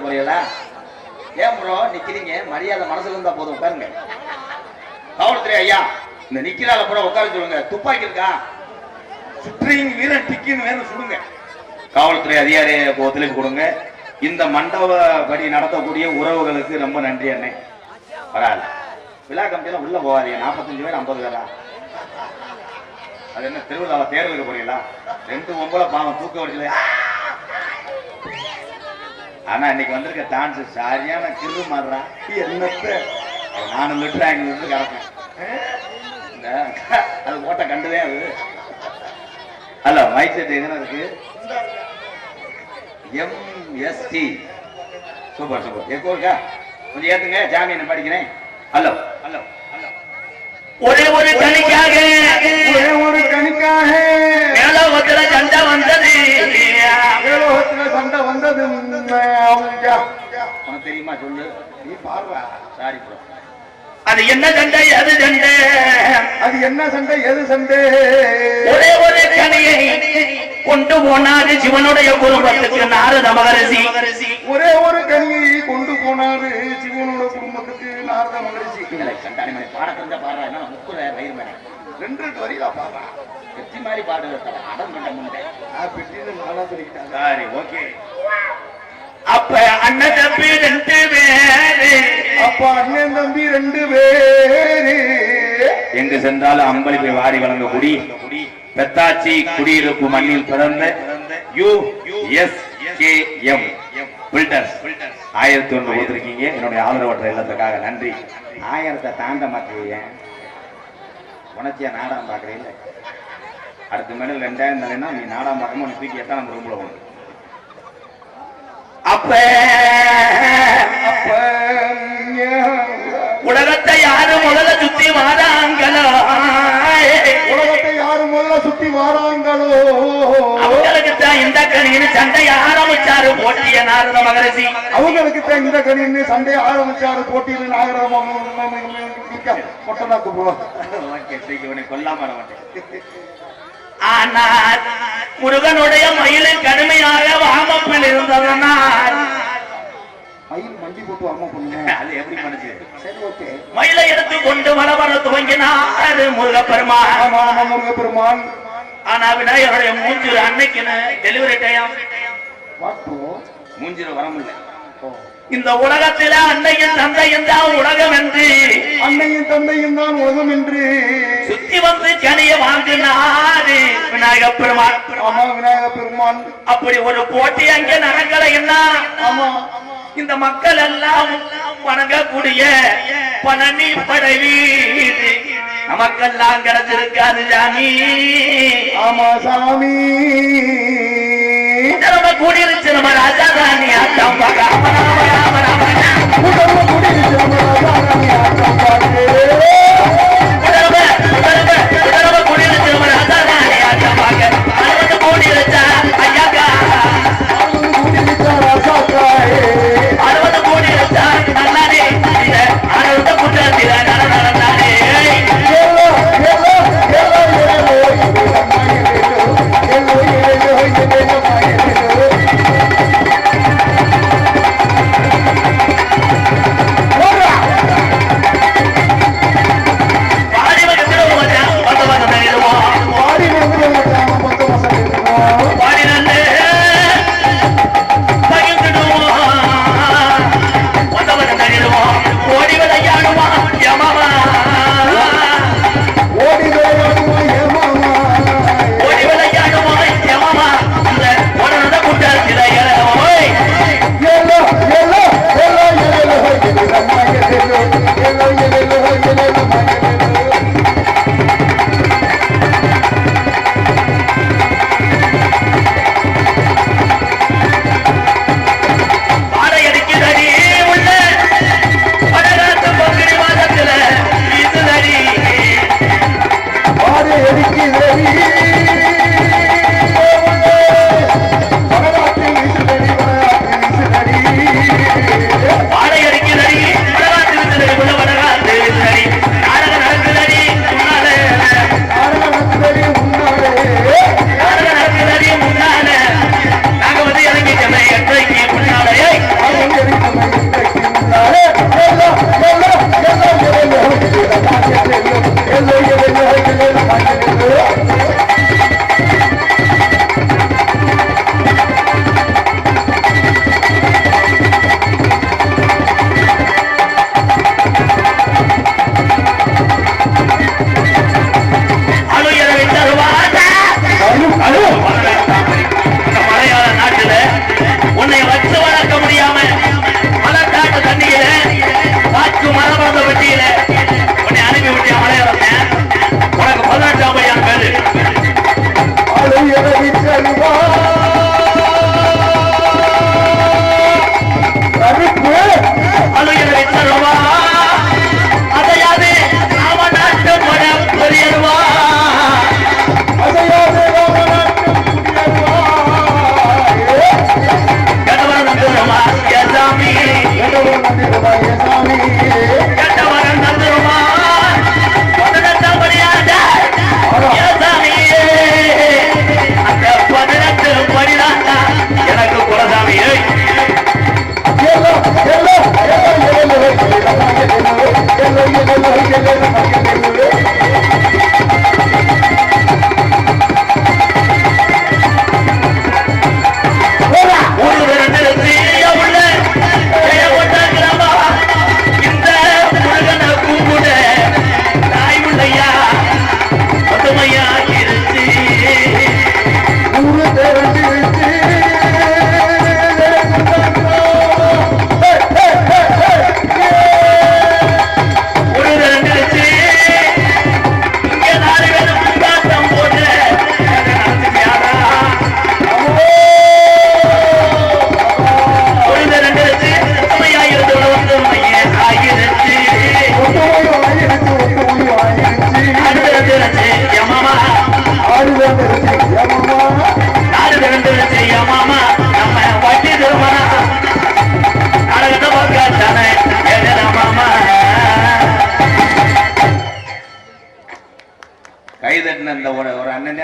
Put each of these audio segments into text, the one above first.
போறீங்களா? ஏன் ப்ரோ நிக்கிறீங்க? மரியாதை மனசுல இருந்தா போதும், உட்காருங்க. காவல்துறை ஐயா, இந்த நிக்கிறால பூரா உட்கார சொல்லுங்க. துப்பாக்கி இருக்கா? சுற்றிங் வீரன் டிக்கின்னு வேணும் சுடுங்க. காவல்துறை அதிகாரி ஒத்துழைப்பு கொடுங்க. இந்த மண்டப படி நடத்தக்கூடிய உறவுகளுக்கு ரொம்ப நன்றி அண்ணே. பரவாயில்ல, விழா கமிட்டியெல்லாம் உள்ள போகாதீங்க. 45 பேர் 50 பேரா? அது என்ன திருவிழாவை தேர்தலுக்கு போறீங்களா? 2 பொம்பளை பாவம் தூக்க வடிச்சல. ஆனா இன்னைக்கு வந்திருக்க டான்ஸ் சரியான கிரு மாறுறா. என்னத்த 4 லிட்டர் 5 லிட்டர் கறப்பேன். அது போட்ட கண்டுதே அது. ஹலோ, மைக் செட் எதுனா இருக்கு? எம்எஸ்டி. Super super. எக்கோ இருக்கா? கொஞ்சம் ஏத்துங்க, ஜாமீன் படிக்கிறேன். Hello hello hello. ஒரே ஒரு கணிக்காக மேலோகத்துல சண்டை வந்தது. சண்டை வந்தது உனக்கு தெரியுமா? சொல்லு. நீ பார்வா. Sorry bro. அது என்ன சண்டை எது சண்டை? அது என்ன சண்டை எது சண்டை? ஒரே ஒரு கனியை கொண்டு போனாரு சிவனுடைய குடும்பத்துக்கு நாரத மகரிஷி. ஒரே ஒரு கனியை கொண்டு போனாரு சிவனோட குடும்பத்துக்கு நாரத மகரிஷி. கண்டாணி மணி பாட தெரிஞ்ச பாடுறா. என்ன முக்குற வயிறு மேலே 2 வரியில பாடுறா. வெற்றி மாதிரி பாடுறது அடம் கண்ட முன்னே பெட்டின்னு நானா சொல்லிக்கிட்டேன். Sorry, okay. அப்ப அண்ணன் தம்பி 2 பேரு. அப்ப அண்ணன் தம்பி 2 பேரு. எங்கு சென்றாலும் அம்பளிப்பை வாரி வழங்க குடி பெத்தாச்சி குடியிருப்பு மண்ணில் பிறந்த USKM பில்டர்ஸ் 1001 கொடுத்திருக்கீங்க. என்னுடைய ஆதரவற்ற இல்லத்துக்காக நன்றி. 1000 தாண்ட மாட்டீங்க. உனச்சியா நாடகம் பாக்குறீங்க? அடுத்த மேல 2000 தானேன்னா நீ நாடகம் பார்க்காம உனக்கு தூக்கி எத்தனை நம்ம ரூம்ல போகணும். அப்ப உலகத்தை யாரு முதல்ல சுத்தி வாராங்களோ, உலகத்தை யாரு முதல்ல சுத்தி வாராங்களோ அவங்களுக்கு தான் இந்த கணின்னு சண்டை ஆரம்பிச்சாரு போட்டிய நாரத மகரிஷி. அவங்களுக்கு தான் இந்த கணின்னு சண்டை ஆரம்பிச்சாரு போட்டியில் நாகரத மொட்டை கொல்லாம மாட்டேன். ஆனால் முருகனுடைய மயிலின் கடுமையாக வாமப்பில் இருந்ததனால் மயில் மண்டி போட்டு வாம பண்ணுங்க. அது எப்படி பண்ணுச்சு? சரி, ஓகே. மயிலை எடுத்து கொண்டு வர துவங்கினார் முருகப்பெருமான். முருகப்பெருமான். ஆனா விநாயகருடைய மூஞ்சி அன்னைக்குன்னு டெலிவரி டைம் மூஞ்சில வர முடியல. இந்த உலகத்தில அன்னையின் தந்தையும் தான் உலகம் என்று, அன்னையின் தந்தையும் தான் உலகம் என்று சுத்தி வந்து கனிய வாங்கினாரு விநாயகப் பெருமான். ஆமா, விநாயகப் பெருமான். அப்படி ஒரு போட்டி அங்கே நடக்கலைன்னா ஆமா, இந்த மக்கள் எல்லாம் வணங்கக்கூடிய பழனி படை வீடு நமக்கெல்லாம் கிடைச்சிருக்காது சாமி. ஆமா சாமி. கூடியிருச்சு நம்ம ராஜாராணி ஆட்டம்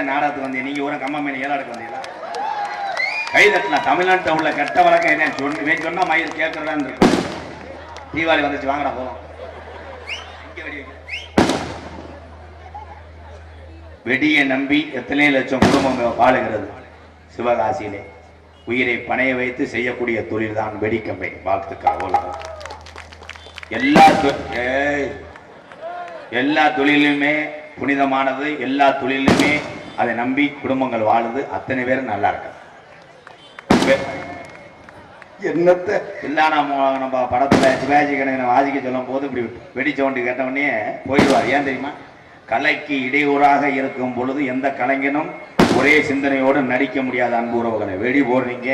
நாடகத்துக்கு வந்தீங்க, நீங்க ஒரு கம்மமேனி ஏழாடுக்கு வந்தீங்களா? கைதட்டினா தமிழ்நாட்டில் உள்ள கெட்ட வழக்கம் என்ன சொன்னா மயில் கேட்கறதான்னு இருக்கும். தீபாவளி வந்துச்சு, வாங்கடா போவோம். வெடியை நம்பி எத்தனை லட்சம் குடும்பம் வாழுகிறது சிவகாசியிலே. உயிரை பணைய வைத்து செய்யக்கூடிய தொழில் தான் வெடிக்கம்பை. வாழ்த்துக்காக எல்லா தொழிலுமே புனிதமானது. எல்லா தொழிலுமே அதை நம்பி குடும்பங்கள் வாழுது. அத்தனை பேரும் நல்லா இருக்கு. என்னத்தை எல்லாம் நம்ம படத்துல சிவாஜி கணேசன் வாசிக்க சொல்லும் போது இப்படி வெடி சவுண்டு கேட்டவொடனே போயிடுவார். ஏன் தெரியுமா? கலைக்கு இடையூறாக இருக்கும் பொழுது எந்த கலைஞனும் ஒரே சிந்தனையோடு நடிக்க முடியாத அன்பு உறவுகளை. வெடி போடுறீங்க,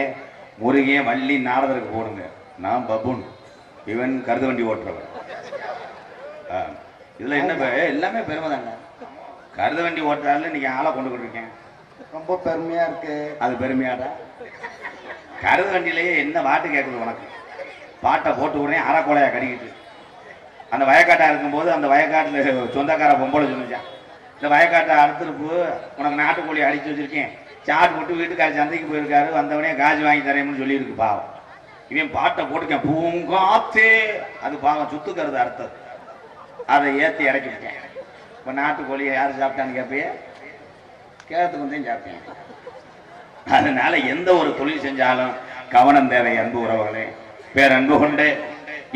முருகே வள்ளி நாரதருக்கு போடுங்க. நான் பபுன், இவன் கருது வண்டி ஓட்டுறவன். இதுல என்ன எல்லாமே பெருமை தாங்க. கருது வண்டி ஓட்டுறாருல இன்னைக்கு ஆளை கொண்டு இருக்கேன், ரொம்ப பெருமையா இருக்கு. அது பெருமையாடா? கருது வண்டியிலேயே என்ன பாட்டு கேட்குது உனக்கு? பாட்டை போட்டு உடனே அறக்கொலையா கடிக்கிட்டு அந்த வயக்காட்டா இருக்கும்போது அந்த வயக்காட்டில் சொந்தக்கார பொம்பளை சொல்லிச்சான், இந்த வயக்காட்டை அறுத்துருப்பு உனக்கு நாட்டுக்கோழி அடிச்சு வச்சிருக்கேன், சாட்டு போட்டு வீட்டுக்கார சந்தைக்கு போயிருக்காரு, வந்தவனே காசு வாங்கி தரேன்னு சொல்லியிருக்கு. பாவம் இவன் பாட்டை போட்டுக்கேன், பூங்காத்தே. அது பாவம் சுத்துக்கிறது அறுத்தது. அதை ஏற்றி இறக்கிட்டேன். இப்போ நாட்டுக்கோழியை யார் சாப்பிட்டான்னு கேட்பையே, கேட்கறதுக்கு வந்து சாப்பிட்டேன். அதனால எந்த ஒரு தொழில் செஞ்சாலும் கவனம் தேவை அன்பு உறவுகளே. பேரன்பு கொண்டு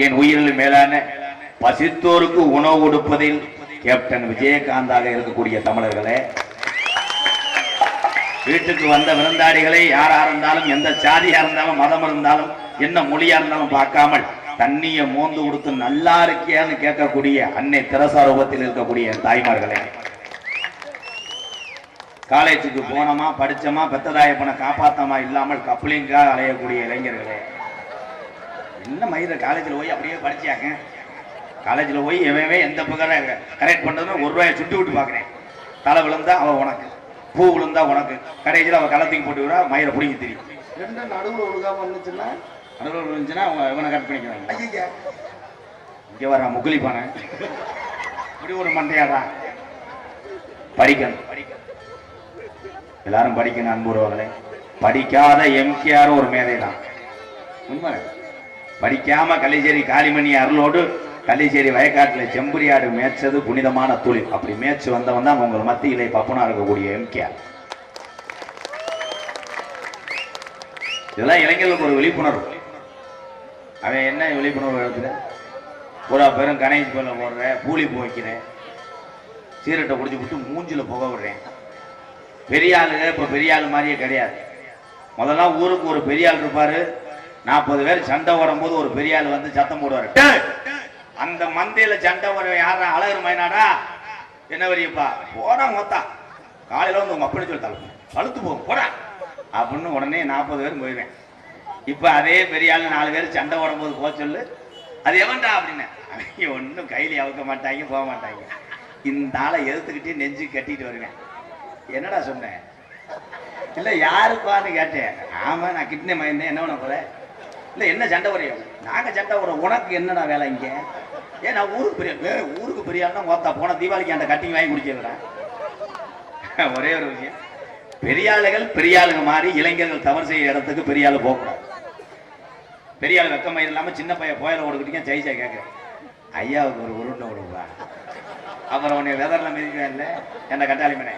என் உயிரில் மேலான பசித்தோருக்கு உணவு கொடுப்பதில் கேப்டன் விஜயகாந்தாக இருக்கக்கூடிய தமிழர்களே, வீட்டுக்கு வந்த விருந்தாளிகளை யாரா இருந்தாலும், எந்த சாதியா இருந்தாலும், மதம் இருந்தாலும், என்ன மொழியா இருந்தாலும் பார்க்காமல் தண்ணியை மோந்து கொடுத்து நல்லா இருக்கியான்னு கேட்கக்கூடிய அன்னை தெரசா ரூபத்தில் இருக்கக்கூடிய தாய்மார்களே, காலேஜுக்கு போனோமா படிச்சோமா பெத்ததாய பண காப்பாத்தமா இல்லாமல் கப்ளிங்காக அலையக்கூடிய இளைஞர்களே, என்ன மயிர காலேஜில் போய் அப்படியே படிச்சாங்க, காலேஜில் போய் எவவே எந்த பக்கம் கரெக்ட் பண்ணுறதுன்னு ஒரு ரூபாயை சுட்டு விட்டு பார்க்குறேன். தலை விழுந்தா அவள் உனக்கு, பூ விழுந்தா உனக்கு, கடைசியில் அவள் களத்துக்கு போட்டு விடா, மயிரை பிடிங்கி தெரியும். ரெண்டு நடுவில் ஒழுகாமல் வந்துச்சுன்னா, நடுவில் விழுந்துச்சுன்னா அவங்க இவனை கட் பண்ணிக்கிறாங்க. ஐயா இங்கே வர முகுலிப்பான இப்படி ஒரு மண்டையாடா. படிக்கணும், எல்லாரும் படிக்கணும் அன்பு உறவுகளே. படிக்காத எம்கேஆர் ஒரு மேதை தான். உண்மை. படிக்காம கல்லிச்சேரி காளிமணி அருளோடு கல்லிச்சேரி வயக்காட்டில் செம்புரியாடு மேய்ச்சது புனிதமான தொழில். அப்படி மேய்ச்சி வந்தவன் தான் உங்கள் மத்தியிலே பப்புனா இருக்கக்கூடிய எம்கேஆர். இதெல்லாம் இளைஞர்களுக்கு ஒரு விழிப்புணர்வு. அவன் என்ன விழிப்புணர்வு எடுத்துற, பூரா பேரும் கணேஷ் பேர்ல போடுற, பூலி போய்க்கிறேன், சீரட்டை குடிச்சு விட்டு மூஞ்சில புக விடுறேன். பெரிய ஆளுங்க இப்போ பெரிய ஆள் மாதிரியே கிடையாது. முதல்ல ஊருக்கு ஒரு பெரிய ஆள் இருப்பாரு, 40 பேர் சண்டை ஓடும் போது ஒரு பெரிய ஆள் வந்து சத்தம் போடுவாரு. அந்த மந்தையில சண்டை ஓட யாரா அழகர் மைனாடா என்ன வரியப்பா போடா மொத்தா காலையில வந்து உங்க அப்படி சொல்லிட்டாலும் அழுத்து போகும் போடா அப்படின்னு உடனே 40 பேரும் போயிடுவேன். இப்ப அதே பெரிய ஆள் 4 பேர் சண்டை ஓடும் போது போக சொல்லு, அது எவன்டா அப்படின்னு அவங்க ஒன்றும் கையில அவுக்க மாட்டாங்க, போக மாட்டாங்க. இந்த ஆளை எதிர்த்துக்கிட்டே நெஞ்சு கட்டிட்டு வருவேன். என்னடா சொன்னேன்? இல்ல யாருப்பான்னு கேட்டேன். ஆமா நான் கிட்னி மயந்தேன், என்ன பண்ண போற? இல்ல என்ன சண்டை வரையும்? நாங்க சண்டை வர, உனக்கு என்னடா வேலை இங்க? ஏன் நான் ஊருக்கு பெரிய ஆள்னா மொத்தா போன தீபாவளிக்கு அந்த கட்டிங் வாங்கி குடிச்சிருக்கிறேன். ஒரே ஒரு விஷயம், பெரிய ஆளுகள் பெரிய ஆளுங்க மாதிரி இளைஞர்கள் தவறு செய்ய இடத்துக்கு பெரிய ஆளு போகக்கூடாது. பெரிய ஆள் வெக்கமா இல்லாம சின்ன பையன் போயில ஓடுக்கிட்டீங்க ஜெயிச்சா கேட்கிறேன். ஐயாவுக்கு ஒரு உருண்டை கொடுப்பா. அப்புறம் உன்னை வெதர்ல மிதிக்குவேன் இல்லை என்ன கட்டாளி மனே.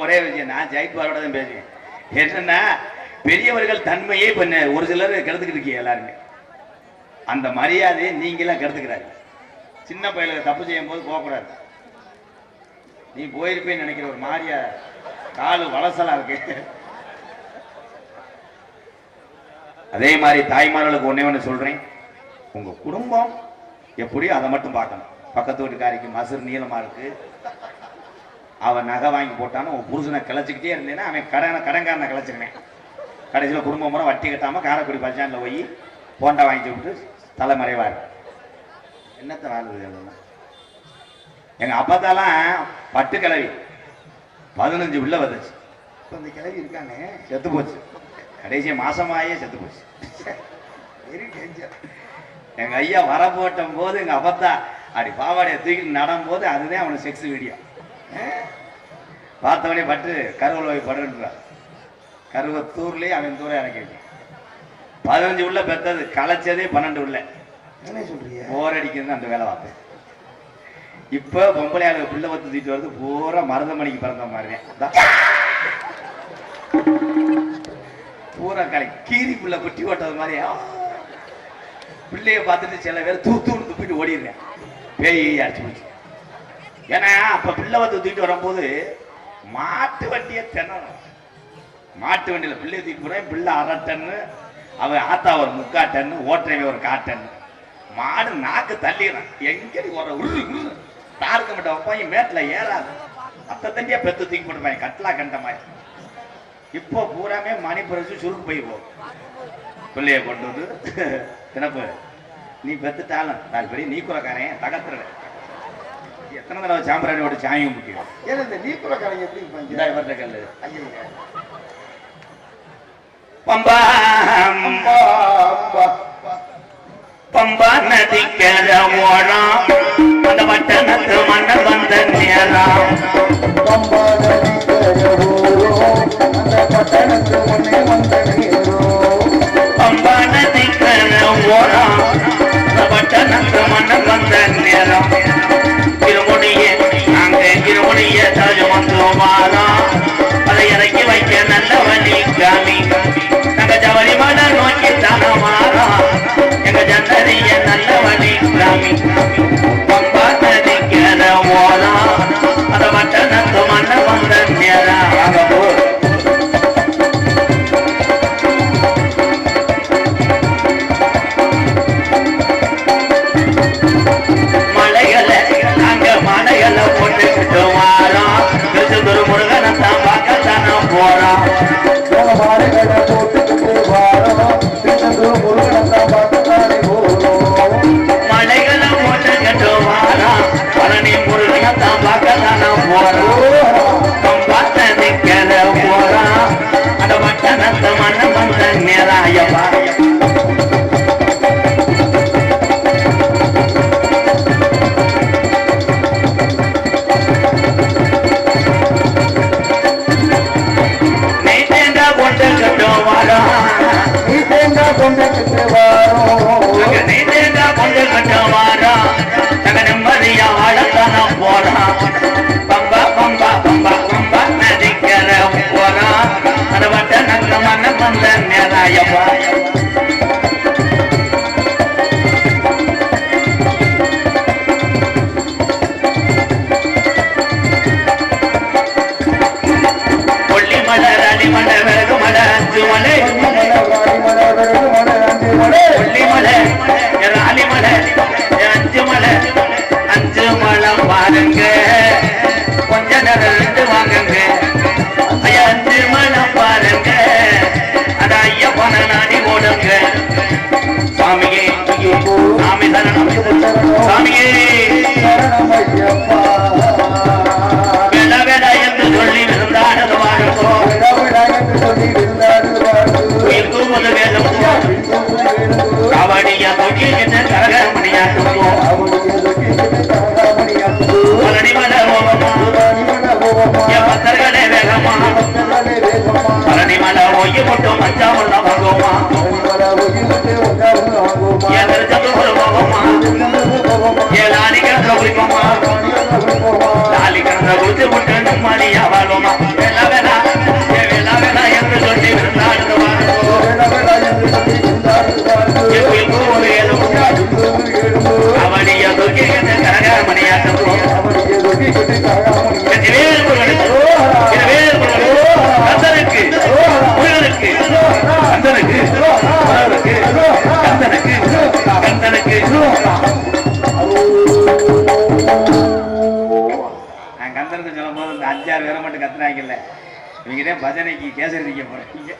ஒரே விஷயம், நான் ஜெயிப்பாரோட தான் பேசுவேன். என்னன்னா பெரியவர்கள் தன்மையே இப்ப ஒரு சிலர் கெடுத்துக்கிட்டு இருக்கீங்க எல்லாருமே. அந்த மரியாதையை நீங்களாம் கெடுத்துக்கிறாரு. சின்ன பையலுக்கு தப்பு செய்யும் போது போகக்கூடாது. நீ போயிருப்பேன்னு நினைக்கிற ஒரு மாதிரியா காலு வளசலா இருக்கு. அதே மாதிரி தாய்மார்களுக்கு ஒன்னே ஒன்று சொல்றேன், உங்க குடும்பம் எப்படியோ அதை மட்டும் பார்க்கணும். பக்கத்து வீட்டுக்காரிக்கு மசுறு நீளமா இருக்கு, அவன் நகை வாங்கி போட்டான்னு உன் புருஷனை கிளச்சிக்கிட்டே இருந்தேன்னா அவன் கடன்காரனை கிளச்சிருவேன். கடைசியில் குடும்பம் முறை வட்டி கட்டாம காரைக்குடி பஸ் ஸ்டாண்டில் போய் போண்டா வாங்கி விட்டு தலைமறைவார். என்னத்தை வாழ்வு. எங்க அப்பத்தாலாம் பட்டு கிளவி 15 உள்ள வந்துச்சு. இப்போ இந்த கிளவி இருக்கானே செத்து போச்சு. கடைசிய மாசமாயே செத்து போச்சு. Very danger. எங்க ஐயா வர போட்டும் போது எங்க அப்பத்தா அப்படி பாவாடையை தூக்கிட்டு நடும் போது அதுதான் அவனுக்கு செக்ஸ் வீடியோ. பார்த்தவனே பட்டு கருவல் போய் படுன்றான். கருவத்தூர்லயே அவன் தூரம் இறக்கிட்டான். 15 உள்ள பெற்றது, களைச்சதே 12 உள்ள. என்ன சொல்றீங்க? போர் அடிக்கிறது அந்த வேலை பார்ப்பேன். இப்ப பொம்பளையாளு பிள்ளை வத்து தூக்கிட்டு வருது, பூரா மருதமணிக்கு பிறந்த மாதிரி பூரா கலை கீரி பிள்ளை குட்டி ஓட்டது மாதிரியா. பிள்ளைய பார்த்துட்டு சில பேர் தூத்துன்னு துப்பிட்டு ஓடிடுறேன். பேய் அடிச்சு போச்சு. ஏன்னா அப்ப பிள்ளை வந்து தூக்கிட்டு வரும்போது மாட்டு வண்டியை திணறும். மாட்டு வண்டியில பிள்ளைய தூக்கிட்டு போறேன். பிள்ளை 1/2 டன்னு, அவன் ஆத்தா ஒரு 3/4 டன்னு, ஓட்டுறவை ஒரு 1/4 டன்னு. மாடு நாக்கு தள்ளிடுறான். எங்கடி ஒரு உருளு உருளு தாருக்க மாட்டேன் வைப்பாங்க, மேட்டில் ஏறாது. அத்த தண்டியா பெத்து தூக்கி போட்டுப்பாங்க கட்டலா கண்ட மாதிரி. இப்போ பூராமே மணி பறிச்சு சுருக்கு போய் போகும். பிள்ளைய கொண்டு வந்து தினப்பு நீ பெத்துட்டாலும் நான் பெரிய நீக்குறக்காரன் தகத்துறேன். எத்தனை தடவை சாம்பிராணியோட சாயம் முக்கியம். ஏன்னா இந்த நீக்குறக்காரங்க எப்படி கல்லு பம்பா பம்பா நதிக்கிற ஓடம் அந்த பட்டணத்து மன்னர் வந்த நேரம். பம்பா நதிக்கிற ஓடம் அந்த பட்டணத்து மன்னர் வந்த நேரம். பம்பா நதிக்கிற ஓடம் அந்த பட்டணத்து மன்னர் வந்த நேரம். இருமுடிய நாங்க இருமுடிய தலை வந்து மாறோம். அதை இறக்கி வைக்க நல்ல வழி காமி. நாங்க ஜவளி மலை நோக்கி தான மாறோம். எங்க ஜன்னரிய நல்ல வழி காமி. பம்பா நதிக்கிற ஓடம் அந்த பட்டணத்து மன்னர் வந்த நேரம். கொஞ்ச நேரம் வாங்குங்க ஐயா. 5 மலம் பாருங்க அத ஐயப்பன நாடி ஓடுங்க. சாமியே சாமி சரணம் சாமியே வேட வேட என்று சொல்லி விருந்தாடது வாழுங்கோ. தூங்குவது வேணும் கபடியா தொகி என்று கரகமணியாட்டுங்கோ. பத்தர்களே வேகமா பரணிமலை ஒய்ய மட்டும் மச்சாமல்ல வாங்குவோமா. போகமா கொடுத்து விட்டு நம்மாடியா வாழ்வோமா வேளா வேளா வேளா வேளா என்று சொல்லி விருந்தாடுது அவனிய தொகை கரகாமணியாட்டம் கந்தனுக்கு கந்தனுக்கு கந்தனுக்கு கந்தனுக்கு நான் கந்தனுக்கு சொல்லும் போது இந்த 5-6 பேரை மட்டும் கத்துனாங்கல்ல இவங்கதான் பஜனைக்கு கேசரி நிக்க போறீங்க.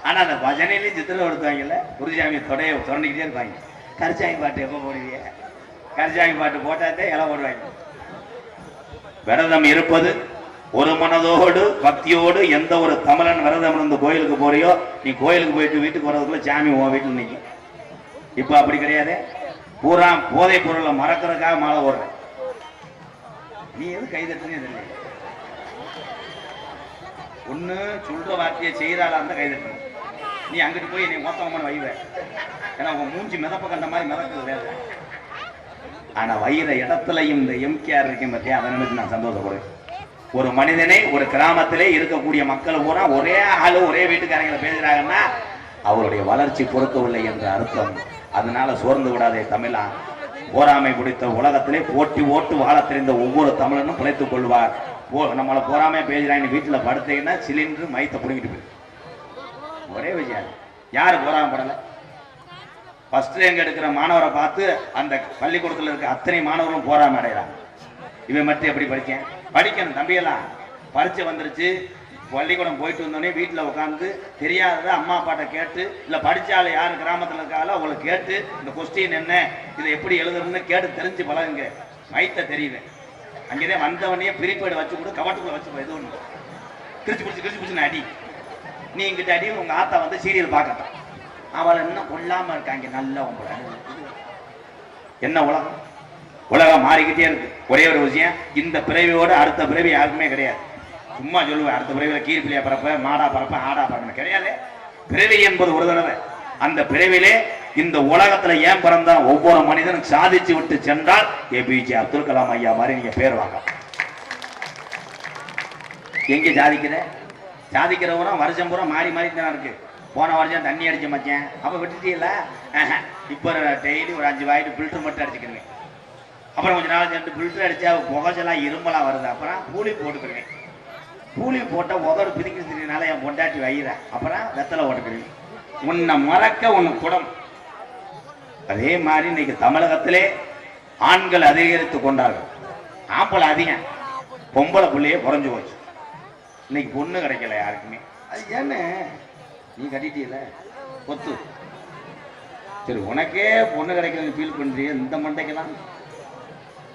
ஆனா அந்த பஜனையிலையும் சித்திரம் எடுத்தாங்கல்ல குருசாமி தொடைய தொடர்ந்துக்கிட்டே இருப்பாங்க. கரிசாமி பாட்டு எப்ப போடுவீங்க? கரிசாமி பாட்டு போட்டாதே இலை போடுவாங்க. விரதம் இருப்பது ஒரு மனதோடு பக்தியோடு. எந்த ஒரு தமிழன் விரதம் இருந்து கோயிலுக்கு போறியோ நீ கோயிலுக்கு போயிட்டு வீட்டுக்கு வர்றதுக்குள்ள சாமி உன் வீட்டில் நிற்கும். இப்ப அப்படி கிடையாது. பூரா போதை பொருளை மறக்கிறதுக்காக மாலை ஓடுற. நீ எது கைதட்டுனே தெரியல. ஒண்ணு சொல்ற வார்த்தையை செய்யறாளா இருந்தா கைதட்டணும். நீ அங்கிட்டு போய் நீ மொத்தமான வைவ. ஏன்னா உங்க மூஞ்சி மிதப்ப கண்ட மாதிரி மிதக்குது வேலை. ஆனா வைர இடத்துலையும் இந்த எம்கேஆர் இருக்கேன் பத்தியா, அதை நினைச்சு நான் சந்தோஷப்படுறேன். ஒரு மனிதனை ஒரு கிராமத்திலே இருக்கக்கூடிய மக்கள் பூரா ஒரே ஆளு ஒரே வீட்டுக்காரங்களை பேசுறாங்கன்னா அவருடைய வளர்ச்சி பொறுக்கவில்லை என்ற அர்த்தம். அதனால சோர்ந்து விடாதே தமிழா. போராமை பிடித்த உலகத்திலே போட்டி ஓட்டு வாழ தெரிந்த ஒவ்வொரு தமிழனும் பிழைத்துக் கொள்வார். நம்மளை போராமே பேசுறாங்க வீட்டுல படுத்தீங்கன்னா சிலிண்டர் மைத்த பிடிக்கிட்டு போயிரு. ஒரே விஷயம். யாரு போராமப்படல? ஃபர்ஸ்ட் ரேங்க் எடுக்கிற மாணவரை பார்த்து அந்த பள்ளிக்கூடத்தில் இருக்க அத்தனை மாணவர்களும் போராம அடைகிறாங்க. இவன் மட்டும் எப்படி படிக்கேன்? படிக்கணும் தம்பியெல்லாம். பரீட்சை வந்துருச்சு, பள்ளிக்கூடம் போயிட்டு வந்தோடனே வீட்டில் உட்காந்து தெரியாதத அம்மா அப்பாட்ட கேட்டு, இல்லை படித்தாலும் யார் கிராமத்தில் இருக்காங்களோ அவங்களை கேட்டு இந்த கொஸ்டின் என்ன, இதை எப்படி எழுதுறதுன்னு கேட்டு தெரிஞ்சு பழகுங்க. மைத்த தெரியுது. அங்கேதான் வந்தவனையே பிரிப்பேடு வச்சு கூட கவட்டுக்குள்ள வச்சு இது ஒன்று கிழிச்சு பிடிச்சி அடி. நீ இங்கிட்ட அடி. உங்க ஆத்தா வந்து சீரியல் பார்க்கத்தான். அவளை இன்னும் கொள்ளாம இருக்காங்க. நல்ல உங்களை என்ன உலகம்? உலகம் மாறிக்கிட்டே இருக்கு. ஒரே ஒரு விஷயம், இந்த பிறவியோட அடுத்த பிறவி யாருக்குமே கிடையாது. சும்மா சொல்லுவேன் அடுத்த பிறவியில கீழ்பிள்ளையா பறப்ப, மாடா பறப்ப, ஆடா பறப்ப கிடையாது. பிறவி என்பது ஒரு தடவை. அந்த பிறவிலே இந்த உலகத்துல ஏன் பிறந்தா ஒவ்வொரு மனிதனும் சாதிச்சு விட்டு சென்றால் ஏபிஜே அப்துல் கலாம் ஐயா மாதிரி நீங்க பேர் வாங்க. எங்க சாதிக்கிறவனா வருஷம் பூரா மாறி மாறி தானே இருக்கு. போன வருஷம் தண்ணி அடிச்ச மச்சேன், அப்ப விட்டுட்டீல்ல. இப்ப டெய்லி ஒரு 5 வாயிட்டு பில்டர் மட்டும் அடிச்சுக்கிறேன். அப்புறம் கொஞ்ச நாள் 2 பில்டர் அடிச்சா புகைச்செல்லாம் இரும்பலாம் வருது. அப்புறம் பூலி போட்டுக்கிறேன். பூலி போட்ட உதடு பிரிக்கிறதுனால என் பொண்டாட்டி வயிற. அப்புறம் வெத்தலை ஓட்டுக்கிறேன். உன்னை மறக்க உன்னை குடம். அதே மாதிரி இன்னைக்கு தமிழகத்திலே ஆண்கள் அதிகரித்து கொண்டார்கள். ஆம்பளை அதிகம், பொம்பளை பிள்ளையே குறைஞ்சு போச்சு. இன்னைக்கு பொண்ணு கிடைக்கல யாருக்குமே. அது ஏன்னு நீ கட்டிட்டீல கொத்து. சரி, உனக்கே பொண்ணு கிடைக்கலன்னு ஃபீல் பண்றிய. இந்த மண்டைக்கெல்லாம்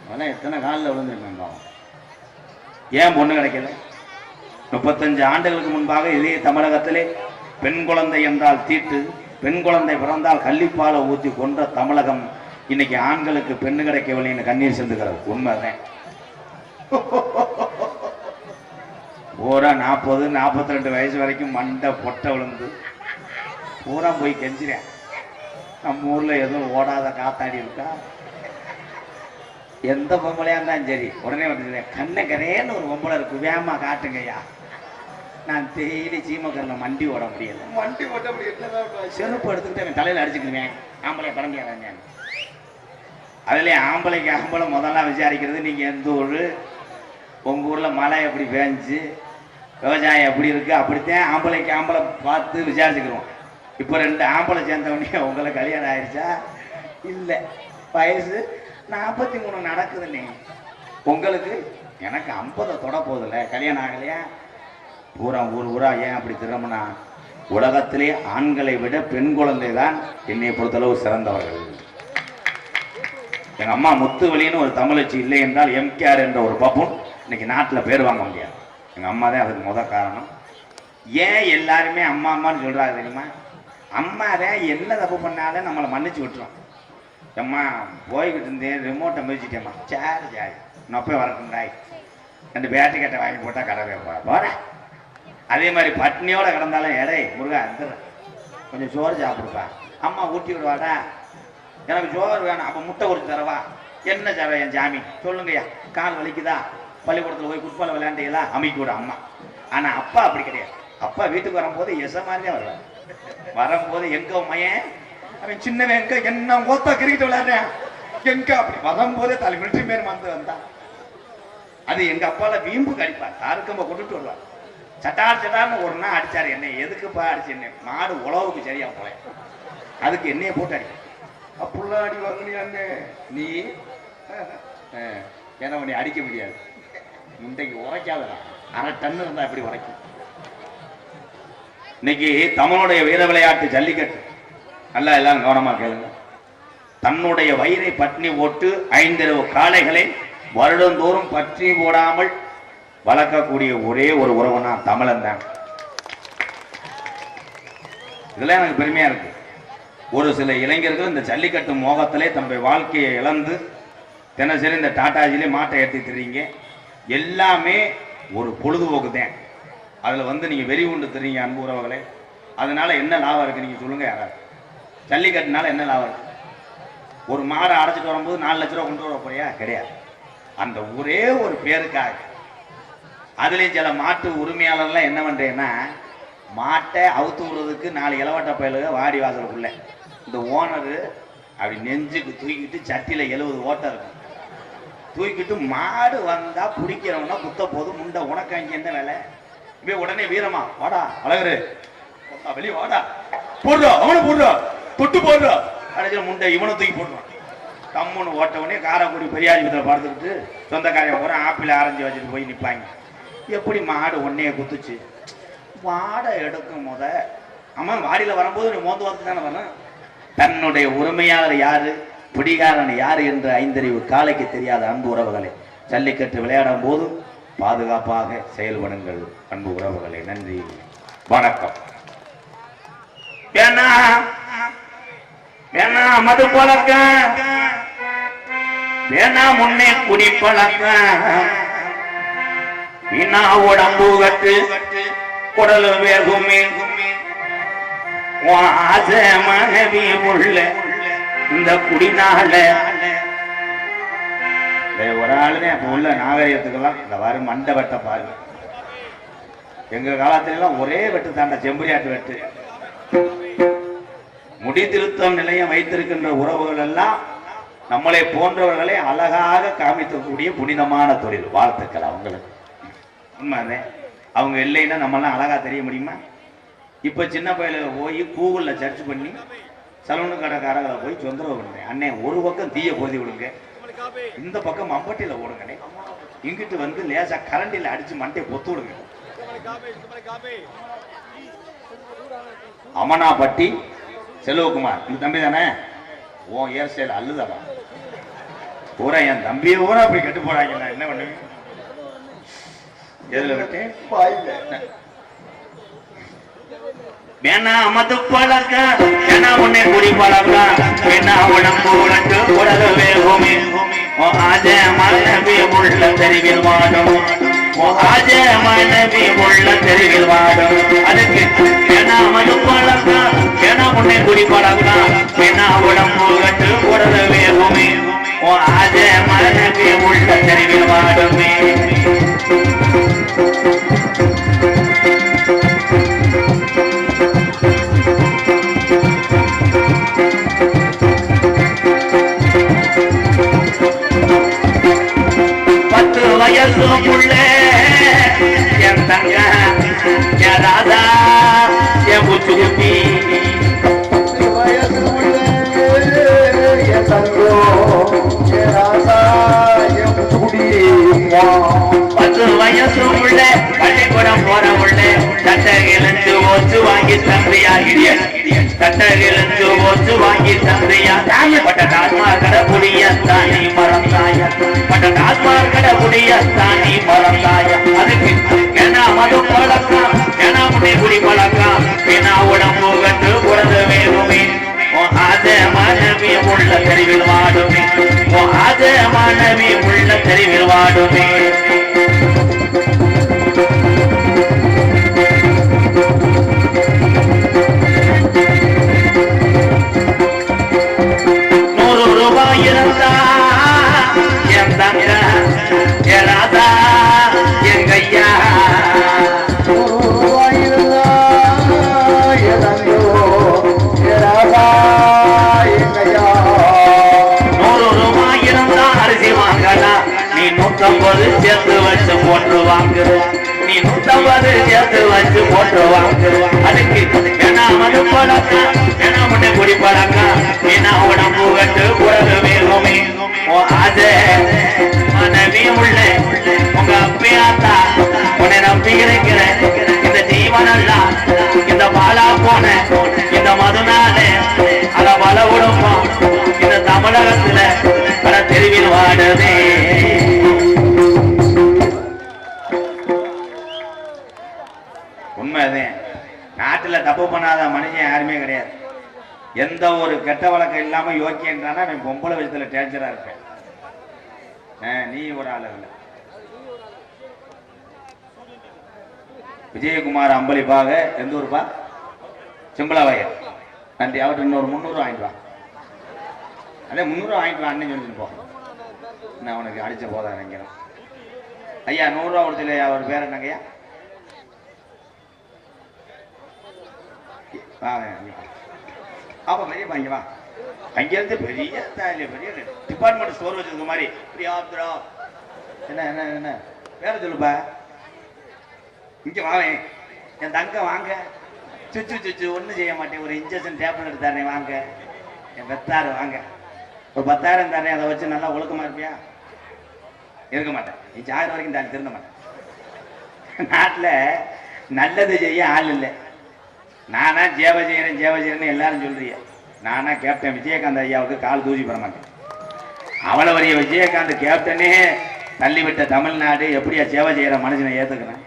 அதெல்லாம் எத்தனை காலில் விழுந்துருக்கேன். ஏன் பொண்ணு கிடைக்கல? 35 ஆண்டுகளுக்கு முன்பாக இதே தமிழகத்திலே பெண் குழந்தை என்றால் தீட்டு, பெண் குழந்தை பிறந்தால் கள்ளிப்பாலை ஊற்றி கொன்ற தமிழகம் இன்னைக்கு ஆண்களுக்கு பெண்ணு கிடைக்கவில்லைன்னு கண்ணீர் செலுத்துகிறது. உண்மைதான். பூரா 40-42 வயசு வரைக்கும் மண்டை பொட்டை விழுந்து பூரா போய் கெஞ்சிறேன். நம்ம ஊர்ல எதுவும் ஓடாத காத்தாடி இருக்கா? எந்த பொம்பளையா இருந்தாலும் சரி உடனே வந்து கண்ணக்கரேன்னு ஒரு பொம்பளை இருக்கு, வேமா காட்டுங்கய்யா. நான் டெய்லி சீமக்கரில் மண்டி ஓட முடியல. மண்டி ஓட முடியல. செருப்பு எடுத்துக்கிட்டு என் தலையில் அடிச்சுக்குவேன். ஆம்பளை பரம்பியாங்க. அதுலேயே ஆம்பளைக்கு ஆம்பளை முதல்ல விசாரிக்கிறது நீங்கள் எந்த ஊர், உங்கள் ஊரில் மழை எப்படி பேஞ்சு, விவசாயம் எப்படி இருக்குது, அப்படித்தான் ஆம்பளைக்கு ஆம்பளை பார்த்து விசாரிச்சுக்கிறோம். இப்போ 2 ஆம்பளை சேர்ந்தவொடனே உங்களை கல்யாணம் ஆயிடுச்சா? இல்லை, வயசு 43 நடக்குதுன்னே. உங்களுக்கு எனக்கு 50 தொட போதில்லை, கல்யாணம் ஆகலையா? பூரா ஊரா ஏன் அப்படி திரும்பினா உலகத்திலே ஆண்களை விட பெண் குழந்தை தான் என்னை பொறுத்தளவு சிறந்தவர்கள். எங்க அம்மா முத்துவலின்னு ஒரு தமிழச்சி இல்லை என்றால் எம்கேஆர் என்ற ஒரு பப்புன் இன்னைக்கு நாட்டில் பேர் வாங்க முடியாது. எங்க அம்மா தான் அதுக்கு முதல் காரணம். ஏன் எல்லாருமே அம்மா அம்மான்னு சொல்றாங்க தெரியுமா? அம்மா தான் என்ன தப்பு பண்ணாலும் நம்மளை மன்னிச்சு விட்டுரும். அம்மா போய்கிட்டு இருந்தேன், ரிமோட்டை மிதிச்சிட்டேம்மா. சரி நொப்பே வரட்டும்டாய், 2 பேட்டரி கட்டை வாங்கி போட்டால் கடவே போகிறேன். அதே மாதிரி பட்னியோட கிடந்தாலும் எடை முருகா இருந்துடுறேன், கொஞ்சம் சோறு சாப்பிடுப்பா. அம்மா ஊட்டி விடுவாடா, எனக்கு சோறு வேணும், அப்போ முட்டை உரிச்சு தரவா. என்ன சார் என் ஜாமி சொல்லுங்கய்யா, கால் வலிக்குதா, பள்ளிக்கூடத்துல போய் ஃபுட்பால் விளையாண்டீங்களா, அமைக்கூட அம்மா. ஆனா அப்பா அப்படி கிடையாது. அப்பா வீட்டுக்கு வரும்போது எச மாதிரியே வருவார். வரும்போது எங்க மையன் அவன் சின்னவன் எங்க என்ன ஓத்தா கிரிக்கெட் விளையாடுறேன் எங்க அப்படி வரும்போதே தலை மிலிட்டரி மேன் வந்தான். அது எங்க அப்பால வீம்பு கடிப்பார், தாருக்கம்ப கொண்டுட்டு வருவார். சட்டார்னு ஒரு நாள் அடிச்சாரு. என்ன எதுக்குப்பா அடிச்சு? என்ன மாடு உழவுக்கு சரியா போல, அதுக்கு என்னைய போட்டு அடி. அப்படிலாம் அடி வாங்கினே நீ ஏன்னா உன்னை அடிக்க முடியாது, முண்டைக்கு உரைக்காதடா, 1/2 டன் இருந்தா எப்படி உரைக்கும்? இன்னைக்கு தமிழுடைய வீர விளையாட்டு ஜல்லிக்கட்டு நல்லா எல்லாம் கவனமா கேளுங்க. தன்னுடைய வயிறை பட்டினி போட்டு 5 காளைகளை வருடந்தோறும் பட்டினி போடாமல் வளர்க்கக்கூடிய ஒரே ஒரு உறவுனா தமிழன் தான். இதெல்லாம் எனக்கு பெருமையா இருக்கு. ஒரு சில இளைஞர்கள் இந்த ஜல்லிக்கட்டு மோகத்திலே தன்னுடைய வாழ்க்கையை இழந்து தினசரி இந்த டாட்டாஜிலே மாட்டை ஏற்றி தெரியுங்க. எல்லாமே ஒரு பொழுதுபோக்கு தான். அதுல வந்து நீங்க வெறி உண்டு தெரியுங்க அன்பு உறவுகளே. அதனால என்ன லாபம் இருக்கு நீங்க சொல்லுங்க யாராவது? ஜல்லிக்கட்டுனால என்ன லாபம் இருக்கு? ஒரு மாடை அடைச்சிட்டு வரும்போது 4 லட்ச ரூபா கொண்டு வர போறியா? கிடையாது. அந்த ஒரே ஒரு பேருக்காக. அதுலேயும் சில மாட்டு உரிமையாளர்லாம் என்ன பண்றேன்னா, மாட்டை அவுத்து விடுறதுக்கு 4 இளவட்ட பயலுக வாடி வாசலுக்குள்ள இந்த ஓனரு அப்படி நெஞ்சுக்கு தூக்கிட்டு சட்டியில 70 ஓட்டை இருக்கும், தூக்கிட்டு மாடு வந்தா பிடிக்கிறவனா குத்த போது முண்டை உனக்கு அங்கே என்ன வேலை? இப்ப உடனே வீரமா வாடா அழகரு வெளியே வாடா போடுறா, அவனை போடுறா, தொட்டு போடுறா, அடைச்ச முண்டை இவனை தூக்கி போடுறான். கம்முன்னு ஓட்டவனே காரைக்குடி பெரியாஜிபத்தில் பார்த்துக்கிட்டு சொந்தக்காரைய போற ஆப்பிள் ஆரஞ்சு வச்சுட்டு போய் நிற்பாங்க. எப்படி மாடு ஒன்னைய குத்துச்சு? வாடை எடுக்கும் போத அவன் வாடியில் வரும்போது நீ மோந்து வந்து தானே வரணும். தன்னுடைய உரிமையாளர் யாரு, பிடிகாரன் யாரு என்று 5 காளைக்கு தெரியாத அன்பு உறவுகளை ஜல்லிக்கட்டு விளையாடும் போது பாதுகாப்பாக செயல்படுங்கள் அன்பு உறவுகளை. நன்றி, வணக்கம். வேணா மது பழக்கம், வேணா முன்னே குடி பழக்கம், வீணா உடம்பு கட்டு குடல் வேகுமே ஆசை மனைவி உள்ள இந்த குடினால. ஒரு ஆளுதான் அப்ப உள்ள நாகரிகத்துக்கெல்லாம் இந்த வாரு மண்டை வெட்ட பாருங்க. எங்க காலத்துல எல்லாம் ஒரே வெட்டு தாண்ட, செம்பரியாட்டு வெட்டு. முடி திருத்தம் நிலையம் வைத்திருக்கின்ற உறவுகள் எல்லாம் நம்மளை போன்றவர்களை அழகாக காமிக்கக்கூடிய புனிதமான தொழில். வாழ்த்துக்கள் அவங்களுக்கு. உண்மையானே அவங்க இல்லைன்னா நம்மளாம் அழகா தெரிய முடியுமா? இப்ப சின்ன பையில போய் கூகுள்ல சர்ச் பண்ணி சலூனு கடைக்காரங்களை போய் தொந்தரவு பண்ணுறேன். அண்ணே ஒரு பக்கம் தீய பொருதி விடுங்க, இந்த பக்கம் மம்பட்டியில ஓடுங்கண்ணே, இங்கிட்டு வந்து லேசா கரண்டில அடிச்சு மண்டையை பொத்து விடுங்க. அமனாப்பட்டி செல்வகுமார் இந்த தம்பி தானே? ஓ ஏர் ஸ்டைல் அல்லுதாடா பூரா என் தம்பியை பூரா அப்படி கெட்டு போறாங்க. என்ன பண்ணுவீங்க? எதுல விட்டேன்? வேணா மது பழக்கம், வேணா உன்னை குடி பழக்கம், வேணா உடம்பு உனக்கு உடல் வேகுமே ஆஜ மனைவி உள்ள தெருவில் வாடும், ஆஜ மனைவி உள்ள தெருவில் வாடும். அதுக்கு வேணா மது பழக்கம், வேணா உன்னை குடி பழக்கம், வேணா உடம்பு கட்டு உடல் வேகுமே ஆஜ மனைவி உள்ள தெருவில் வாடுமே. என் தங்க என் ராதா என் புச்சுக்குட்டி, 10 வயசு உள்ள பள்ளிக்கூடம் போற உள்ள தட்டகிழந்து ஓச்சு வாங்கி தந்தையா தட்டகிழந்து ஓச்சு வாங்கி தந்தையா பட்ட டாஸ்மார் கடை புடியத்தானி மறந்தாய, பட்ட டாஸ்மார் கடை புடியத்தானி மறந்தாய. அதுக்கு ஏன்னா மது பழக்கம், ஏன்னா முன்னே குடி பழக்கம், ஏன்னா உடம்பு கட்டு உடது வேகுமே ஆஜ மாணவி உள்ள தெருவில் வாடுமே, ஆஜ மாணவி உள்ள தெருவில் வாடுமே. $100 இருந்தா சேர்த்து வச்சு போட்டு வாங்குறோம். நீ 150 சேர்த்து வச்சு போட்டு வாங்குறோம். அதுக்கு ஏன்னா மது பழக்கம், ஏன்னா முன்ன குடி பழக்கம், ஏன்னா உடம்பு கட்டு புறகு வேகுமே. அது மனைவி உள்ள உங்க அப்பையாத்தா உன்னை நம்பி இருக்கிறேன். இந்த ஜீவனெல்லாம் இந்த பாலா போன இந்த மதுனால அத பல குடும்பம் இந்த தமிழகத்துல பல தெருவில் வாடுதே. உண்மைதான். நாட்டுல தப்பு பண்ணாத மனுஷன் யாருமே கிடையாது. எந்த ஒரு கெட்ட வழக்கம் இல்லாம யோக்கியன்றானா அவன் பொம்பளை விஷயத்துல டேஞ்சரா இருப்பேன். நீ ஒரு ஆள் இல்லை. விஜயகுமார் அம்பளிப்பாக எந்த ஊருப்பா? செம்பலாவாயர். நன்றி. அவர்கிட்ட இன்னொரு 300 வாங்கிட்டு வா. அதே 300 வாங்கிட்டு வா அண்ணன் சொல்லிட்டு போ. நான் உனக்கு அடிச்ச போதா நினைக்கிறேன். ஐயா 100 ரூபா கொடுத்துல அவர் பேர் என்னங்கய்யா? அப்ப பெரிய வாங்கி வா. அங்கிருந்து பெரிய பெரிய டிபார்ட்மெண்ட் ஸ்டோர் வச்சிருக்க மாதிரி என்ன என்ன என்ன வேற சொல்லுப்பா. இங்க வாவேன் என் தங்க வாங்க. சுச்சு சுச்சு ஒன்றும் செய்ய மாட்டேன். ஒரு இன்ஜெக்ஷன் டேப்லெட் தரேன் வாங்க. என் வெத்தாரு வாங்க. ஒரு 10,000 தரேன். அதை வச்சு நல்லா ஒழுக்கமா இருப்பியா? இருக்க மாட்டேன். நீ 1000 வரைக்கும் தாண்டி திருந்த மாட்டேன். நாட்டில் நல்லது செய்ய ஆள் இல்லை. நானா ஜேவ செய்யறேன்னு எல்லாரும் சொல்றீங்க. நானா கேப்டன் விஜயகாந்த் ஐயாவுக்கு கால் தூசி பெற மாட்டேன். அவளை வரைய விஜயகாந்த் கேப்டனே தள்ளிவிட்ட தமிழ்நாடு எப்படியா சேவை செய்யற மனுஷனை ஏத்துக்கிறேன்?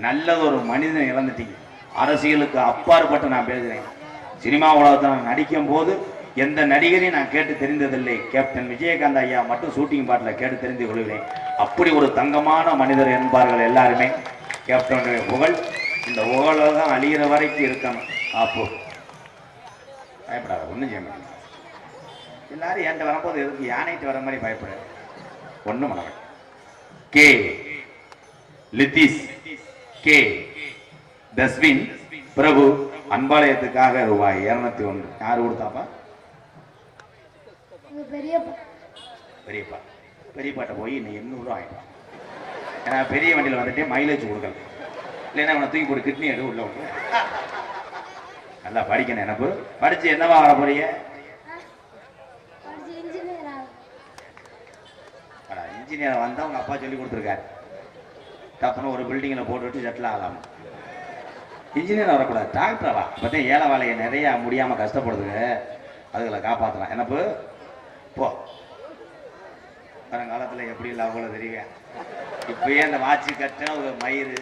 நல்லது ஒரு மனிதனை இழந்துட்டீங்க. அரசியலுக்கு அப்பாற்பட்டு நான் பேசுறேன். சினிமா உலகத்தை நான் நடிக்கும் போது எந்த நடிகரையும் நான் கேட்டு தெரிந்ததில்லை. கேப்டன் விஜயகாந்த் ஐயா மட்டும் ஷூட்டிங் பாட்டில் கேட்டு தெரிந்து கொள்கிறேன். அப்படி ஒரு தங்கமான மனிதர் என்பார்கள் எல்லாருமே. கேப்டனுடைய புகழ் இந்த உலகம் அழிகிற வரைக்கும் இருக்கணும். அப்போ பயப்படாத, ஒன்றும் செய்ய முடியும். எல்லாரும் என்கிட்ட வரும்போது எதுக்கு யானைட்டு வர மாதிரி பயப்பட ஒன்றும் பண்ண மாட்டேன். கே லித்தீஷ், கே தஸ்வின் பிரபு அன்பாலயத்துக்காக ரூபாய் 201. யாரு கொடுத்தாப்பா? பெரியப்பா. பெரியப்பாட்ட போய் நீ 800 ரூபா ஆயிடும். ஏன்னா பெரிய வண்டியில் வந்துட்டு மைலேஜ் கொடுக்கல. இல்லைன்னா அவனை தூக்கி போட்டு கிட்னி எடு உள்ள விட்டு. நல்லா படிக்கணும். எனக்கு படிச்சு என்னவா வர போறீங்க? இன்ஜினியர் வந்தா உங்க அப்பா சொல்லி கொடுத்துருக்காரு. தப்புன்னு ஒரு பில்டிங்ல போட்டு விட்டு செட்டில் ஆகலாம். இன்ஜினியர் வரக்கூடாது, டாக்டர் வா. பார்த்தா ஏழை வேலையை நிறைய முடியாம கஷ்டப்படுதுங்க. அதுகளை காப்பாற்றலாம். என்னப்பு போ. வருங்காலத்தில் எப்படி இல்லை அவ்வளோ தெரியுங்க. இப்பயே அந்த வாட்சி கட்டின ஒரு மயிறு